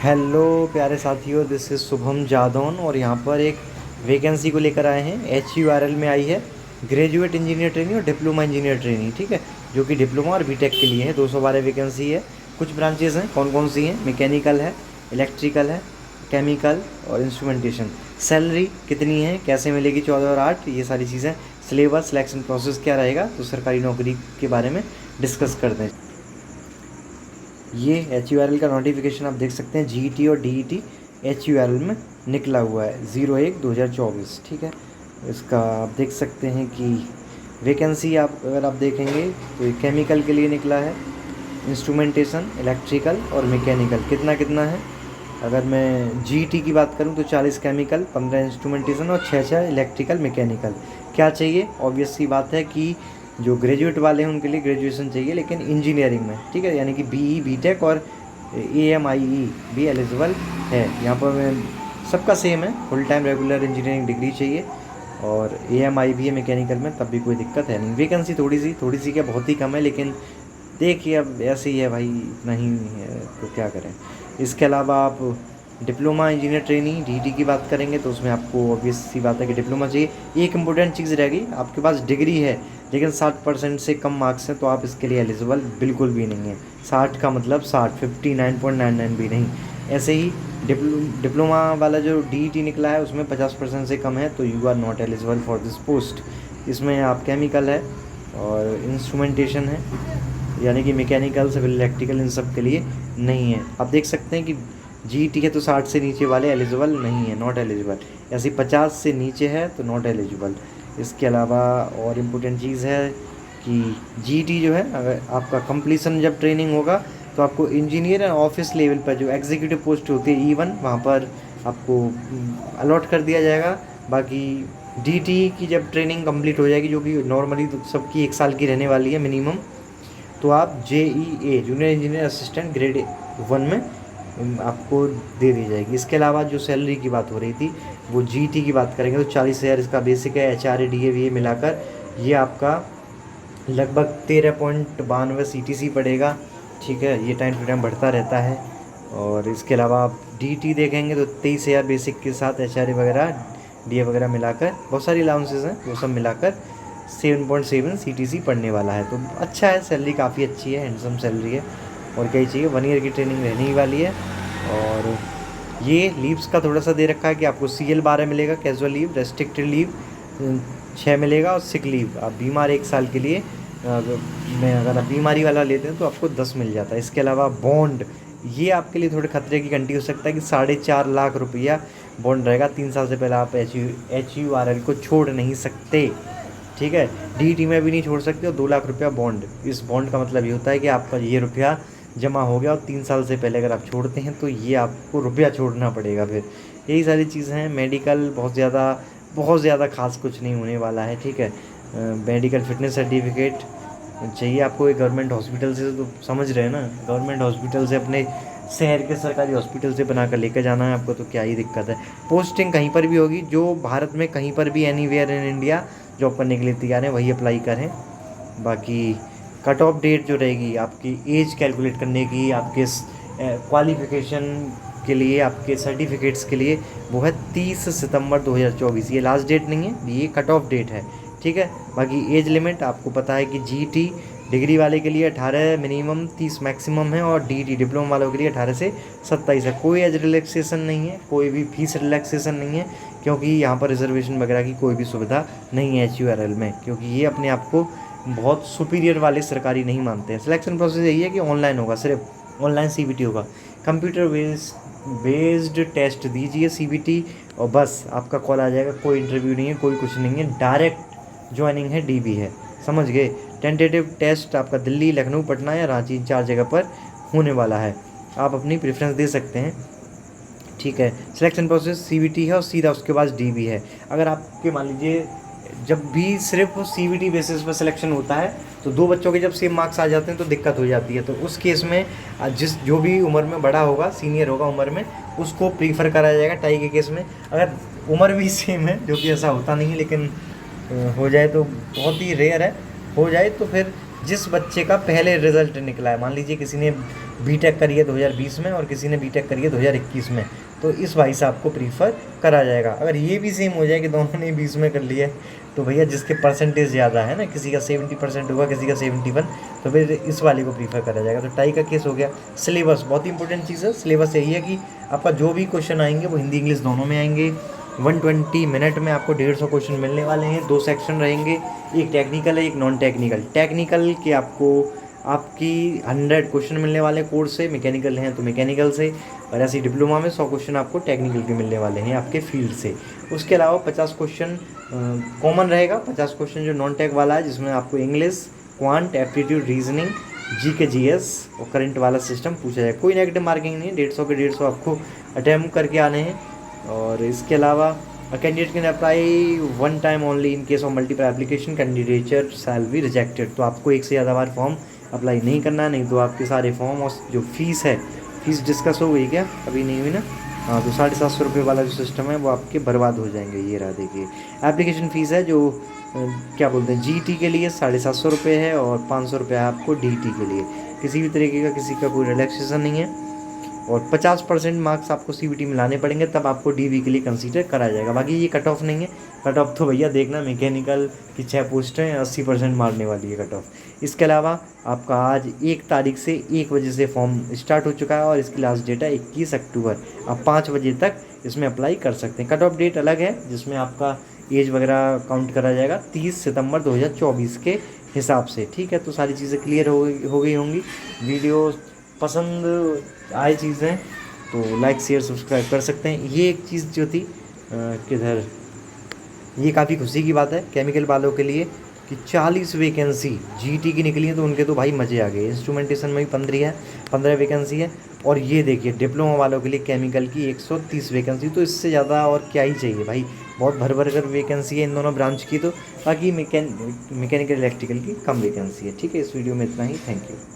Hello प्यारे साथियों, this is Shubham Jadaun और यहाँ पर एक वैकेंसी को लेकर आए हैं। HURL में आई है ग्रेजुएट इंजीनियर ट्रेनिंग और डिप्लोमा इंजीनियर ट्रेनिंग, ठीक है, जो कि डिप्लोमा और बीटेक के लिए है। 212 वैकेंसी है। कुछ ब्रांचेज़ हैं, कौन कौन सी हैं? मैकेनिकल है, इलेक्ट्रिकल है, केमिकल और इंस्ट्रूमेंटेशन। सैलरी कितनी है, कैसे मिलेगी, 14 और 8, ये सारी चीज़ें। सिलेबस, सिलेक्शन प्रोसेस क्या रहेगा, तो सरकारी नौकरी के बारे में डिस्कस करते हैं। ये HURL का नोटिफिकेशन आप देख सकते हैं। GET और DET HURL में निकला हुआ है 01/2024, ठीक है। इसका आप देख सकते हैं कि वैकेंसी आप अगर आप देखेंगे तो ये केमिकल के लिए निकला है, इंस्ट्रूमेंटेशन, इलेक्ट्रिकल और मैकेनिकल कितना कितना है। अगर मैं GET की बात करूं तो 40 केमिकल, 15 इंस्ट्रूमेंटेशन और 6 इलेक्ट्रिकल मैकेनिकल। क्या चाहिए? ऑब्वियस सी बात है कि जो ग्रेजुएट वाले हैं उनके लिए ग्रेजुएशन चाहिए, लेकिन इंजीनियरिंग में, ठीक है, यानी कि BE बीटेक और AMIE भी एलिजिबल है। यहाँ पर मैं सबका सेम है, full time regular engineering degree चाहिए और AMI भी है मैकेनिकल में, तब भी कोई दिक्कत है नहीं। वैकेंसी थोड़ी सी क्या, बहुत ही कम है, लेकिन देखिए अब ऐसे ही है भाई, इतना ही है तो क्या करें। इसके अलावा आप डिप्लोमा इंजीनियर ट्रेनिंग DET की बात करेंगे तो उसमें आपको ऑब्वियस सी बात है कि डिप्लोमा चाहिए। एक इम्पोर्टेंट चीज़ रहेगी, आपके पास डिग्री है लेकिन 60% से कम मार्क्स हैं तो आप इसके लिए एलिजिबल बिल्कुल भी नहीं है। 60 का मतलब 60, 59.99 भी नहीं। ऐसे ही डिप्लोमा वाला जो DET निकला है उसमें 50% से कम है तो you are not eligible for this post. इसमें आप केमिकल है और इंस्ट्रूमेंटेशन है, यानी कि मैकेनिकल, सिविल, इलेक्ट्रिकल, इन सब के लिए नहीं है। आप देख सकते हैं कि GET है तो 60 से नीचे वाले एलिजिबल नहीं है, नॉट एलिजिबल। ऐसे 50 से नीचे है तो नॉट एलिजिबल। इसके अलावा और इम्पोर्टेंट चीज़ है कि GET जो है, अगर आपका कंप्लीसन जब ट्रेनिंग होगा तो आपको इंजीनियर एंड ऑफिस लेवल पर जो एग्जीक्यूटिव पोस्ट होती है E1, वहाँ पर आपको अलॉट कर दिया जाएगा। बाकी DET की जब ट्रेनिंग कंप्लीट हो जाएगी, जो कि नॉर्मली तो सबकी 1 साल की रहने वाली है मिनिमम, तो आप JEA junior engineer assistant grade 1 में आपको दे दी जाएगी। इसके अलावा जो सैलरी की बात हो रही थी वो GET की बात करेंगे तो 40,000 इसका बेसिक है। HRA DA मिलाकर ये आपका लगभग 13.92 CTC पड़ेगा, ठीक है। ये टाइम टू टाइम बढ़ता रहता है। और इसके अलावा आप DET देखेंगे तो 23,000 बेसिक के साथ HRA वगैरह DA वगैरह मिलाकर, बहुत सारी अलाउंसेस हैं, वो सब मिलाकर 7.7 CTC पड़ने वाला है। तो अच्छा है, सैलरी काफ़ी अच्छी है, हैंडसम सैलरी है। और क्या ही चाहिए, 1 ईयर की ट्रेनिंग रहने ही वाली है। और ये लीव्स का थोड़ा सा दे रखा है कि आपको CL 12 मिलेगा, कैजुअल लीव, रेस्ट्रिक्टेड लीव 6 मिलेगा और सिक लीव आप बीमार 1 साल के लिए अगर आप बीमारी वाला लेते हैं तो आपको 10 मिल जाता है। इसके अलावा बॉन्ड, ये आपके लिए थोड़े खतरे की घंटी हो सकता है कि 4.5 लाख रुपया बॉन्ड रहेगा। 3 साल से पहले आप HURL को छोड़ नहीं सकते, ठीक है। DET में भी नहीं छोड़ सकते। और 2 लाख रुपया बॉन्ड, इस बॉन्ड का मतलब ये होता है कि आपका ये रुपया जमा हो गया और 3 साल से पहले अगर आप छोड़ते हैं तो ये आपको रुपया छोड़ना पड़ेगा फिर। यही सारी चीज़ें हैं। मेडिकल बहुत ज़्यादा खास कुछ नहीं होने वाला है, ठीक है। मेडिकल फिटनेस सर्टिफिकेट चाहिए आपको एक गवर्नमेंट हॉस्पिटल से, तो समझ रहे हैं ना, गवर्नमेंट हॉस्पिटल से, अपने शहर के सरकारी हॉस्पिटल से बना कर लेकर जाना है आपको, तो क्या ही दिक्कत है। पोस्टिंग कहीं पर भी होगी, जो भारत में कहीं पर भी एनीवेयर इन इंडिया जॉब करने के लिए तैयार हैं वही अप्लाई करें। बाकी कट ऑफ डेट जो रहेगी आपकी एज कैलकुलेट करने की, आपके क्वालिफ़िकेशन के लिए, आपके सर्टिफिकेट्स के लिए, वो है 30 सितंबर 2024। ये लास्ट डेट नहीं है, ये कट ऑफ डेट है, ठीक है। बाकी एज लिमिट आपको पता है कि GET डिग्री वाले के लिए 18 मिनिमम, 30 मैक्सिमम है, और DET डिप्लोमा वालों के लिए 18 से 27 है। कोई एज रिलैक्सेशन नहीं है, कोई भी फीस रिलैक्सेशन नहीं है, क्योंकि यहाँ पर रिजर्वेशन वगैरह की कोई भी सुविधा नहीं है HURL में, क्योंकि ये अपने आप को बहुत सुपीरियर वाले सरकारी नहीं मानते हैं। सिलेक्शन प्रोसेस यही है कि ऑनलाइन होगा, सिर्फ ऑनलाइन CBT होगा। कंप्यूटर बेस्ड टेस्ट दीजिए CBT और बस आपका कॉल आ जाएगा। कोई इंटरव्यू नहीं है, कोई कुछ नहीं है, डायरेक्ट ज्वाइनिंग है, DB है, समझ गए। टेंटेटिव टेस्ट आपका दिल्ली, लखनऊ, पटना या रांची, 4 जगह पर होने वाला है। आप अपनी प्रेफरेंस दे सकते हैं, ठीक है। सिलेक्शन प्रोसेस CBT है और सीधा उसके बाद DB है। अगर आपके मान लीजिए जब भी सिर्फ CBT बेसिस पर सिलेक्शन होता है तो 2 बच्चों के जब सेम मार्क्स आ जाते हैं तो दिक्कत हो जाती है। तो उस केस में जो भी उम्र में बड़ा होगा, सीनियर होगा उम्र में, उसको प्रीफर करा जाएगा टाई के केस में। अगर उम्र भी सेम है, जो कि ऐसा होता नहीं है, लेकिन हो जाए तो बहुत ही रेयर है, हो जाए तो फिर जिस बच्चे का पहले रिजल्ट निकला है। मान लीजिए किसी ने बीटेक करी है 2020 में और किसी ने बीटेक करी है 2021 में, तो इस भाई साहब को प्रीफर करा जाएगा। अगर ये भी सेम हो जाए कि दोनों ने 20 में कर लिया है, तो भैया जिसके परसेंटेज ज़्यादा है ना, किसी का 70% होगा, किसी का 71, तो फिर इस वाले को प्रीफर करा जाएगा। तो टाई का केस हो गया। सिलेबस बहुत ही इंपॉर्टेंट चीज़ है। सिलेबस यही है कि आपका जो भी क्वेश्चन आएंगे वो हिंदी इंग्लिश दोनों में आएंगे। 120 मिनट में आपको 150 क्वेश्चन मिलने वाले हैं। 2 सेक्शन रहेंगे, एक टेक्निकल है, एक नॉन टेक्निकल। टेक्निकल के आपको आपकी 100 क्वेश्चन मिलने वाले कोर्स से, मैकेनिकल हैं तो मैकेनिकल से, और ऐसे ही डिप्लोमा में 100 क्वेश्चन आपको टेक्निकल के मिलने वाले हैं आपके फील्ड से। उसके अलावा 50 क्वेश्चन कॉमन रहेगा, 50 क्वेश्चन जो नॉन टेक वाला है, जिसमें आपको English, quant, aptitude, reasoning, GK, GS और करंट वाला सिस्टम पूछा जाए। कोई नेगेटिव मार्किंग नहीं है, 150 के 150 आपको अटैम्प्ट करके आने हैं। और इसके अलावा candidate can apply 1 time only in case of multiple application, candidature shall be rejected. तो आपको एक से ज़्यादा बार फॉर्म अप्लाई नहीं करना, नहीं तो आपके सारे फॉर्म और जो फीस है, फीस डिस्कस हो गई क्या? अभी नहीं हुई ना? हाँ, तो 750 रुपये वाला जो सिस्टम है वो आपके बर्बाद हो जाएंगे। ये रहा देखिए, एप्लीकेशन फ़ीस है जो क्या बोलते हैं जीटी के लिए 750 रुपये है, और 500 रुपये है आपको डीटी के लिए। किसी भी तरीके का किसी का कोई रिलैक्सेशन नहीं है। और 50% मार्क्स आपको सीबीटी में लाने पड़ेंगे, तब आपको डीवी के लिए कंसीडर करा जाएगा। बाकी ये कट ऑफ नहीं है। कट ऑफ तो भैया देखना, मैकेनिकल की 6 पोस्टें 80% मारने वाली है कट ऑफ। इसके अलावा आपका आज 1 तारीख से 1 बजे से फॉर्म स्टार्ट हो चुका है, और इसकी लास्ट डेट है 21 अक्टूबर। आप 5 बजे तक इसमें अप्लाई कर सकते हैं। कट ऑफ डेट अलग है, जिसमें आपका एज वगैरह काउंट करा जाएगा 30 सितंबर 2024 के हिसाब से। ठीक है, तो सारी चीज़ें क्लियर हो गई होंगी। वीडियो पसंद आए चीज़ें तो लाइक शेयर सब्सक्राइब कर सकते हैं। ये एक चीज़ जो थी किधर, ये काफ़ी खुशी की बात है केमिकल वालों के लिए कि 40 वैकेंसी जीटी की निकली है, तो उनके तो भाई मज़े आ गए। इंस्ट्रूमेंटेशन में भी 15 वैकेंसी है, और ये देखिए डिप्लोमा वालों के लिए केमिकल की 130 वैकेंसी। तो इससे ज़्यादा और क्या ही चाहिए भाई, बहुत भर कर वैकेंसी है इन दोनों ब्रांच की। तो बाकी मैकेनिकल इलेक्ट्रिकल की कम वैकेंसी है। ठीक है, इस वीडियो में इतना ही। Thank you.